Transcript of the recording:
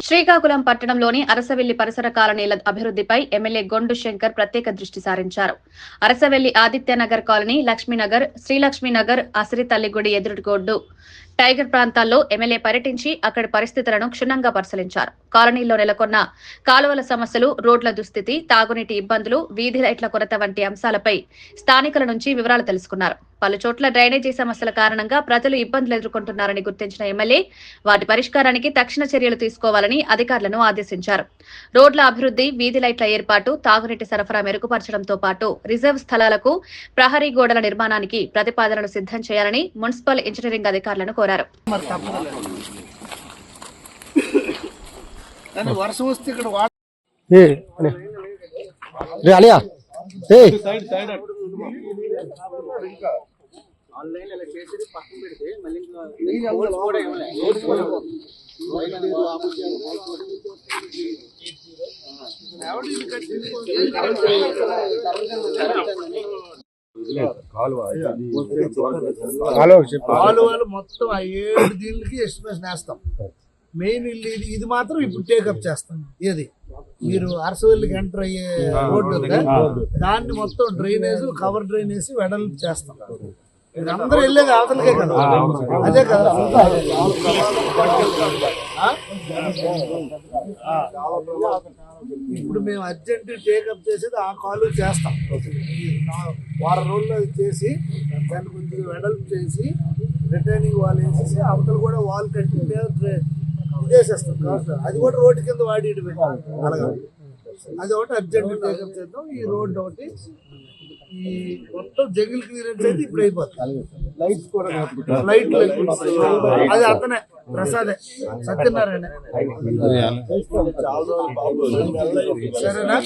శ్రీకాకుళం పట్టణంలోని అరసవెల్లి పరిసర కాలనీల అభివృద్ధిపై ఎమ్మెల్యే గొండు శంకర్ ప్రత్యేక దృష్టి సారించారు. అరసవెల్లి ఆదిత్యనగర్ కాలనీ, లక్ష్మీనగర్, శ్రీలక్ష్మీనగర్, అసిరి తల్లిగుడి ఎదురుగొడ్డు, టైగర్ ప్రాంతాల్లో ఎమ్మెల్యే పర్యటించి అక్కడి పరిస్థితులను క్షుణ్ణంగా పరిశీలించారు. కాలనీలో నెలకొన్న కాలువల సమస్యలు, రోడ్ల దుస్థితి, తాగునీటి ఇబ్బందులు, వీధి లైట్ల కొరత వంటి అంశాలపై స్థానికుల నుంచి వివరాలు తెలుసుకున్నారు. పలు చోట్ల డ్రైనేజీ సమస్యల కారణంగా ప్రజలు ఇబ్బందులు ఎదుర్కొంటున్నారని గుర్తించిన ఎమ్మెల్యే వాటి పరిష్కారానికి తక్షణ చర్యలు తీసుకోవాలని అధికారులను ఆదేశించారు. రోడ్ల అభివృద్ధి, వీధి లైట్ల ఏర్పాటు, తాగునీటి సరఫరా మెరుగుపరచడంతో పాటు రిజర్వ్ స్థలాలకు ప్రహరీ గోడల నిర్మాణానికి ప్రతిపాదనలు సిద్ధం చేయాలని మున్సిపల్ ఇంజనీరింగ్ అధికారులను కోరారు. ఆన్లైన్ ఇలా చేసేది పక్కన పెడితే మళ్ళీ కాలువలు మొత్తం ఆ 7 దీనికి ఎస్టిమేషన్ వేస్తాం. మెయిన్ ఇది మాత్రం ఇప్పుడు టేకప్ చేస్తాం. ఏది మీరు అరసవెల్లికి ఎంటర్ అయ్యే రోడ్డు దాన్ని మొత్తం డ్రైనేజ్, కవర్ డ్రైనేజ్ వెడల్పు చేస్తాం. అందరూ వెళ్ళేది అవతలకే కదా, అదే కదా. ఇప్పుడు మేము అర్జెంట్ టేకప్ చేసేది ఆ కాలు చేస్తాం. వారం రోజుల్లో చేసి దాన్ని కొంచెం వెడల్పు చేసి రిటర్నింగ్ వాల్ వేసేసి అవతల కూడా వాల్ కట్టి ఇదేసేస్తాం. అది కూడా రోడ్డు కింద వాడియడమే. అలాగే అది ఒకటి అర్జెంట్ టేకప్ చేద్దాం. ఈ రోడ్డు ఒకటి, ఈ మొత్తం జంగిల్ క్లియరెన్స్ అయితే ఇప్పుడు అయిపోతుంది. లైట్స్ కూడా అది అతనే ప్రసాదే సత్యనారాయణ. సరేనా?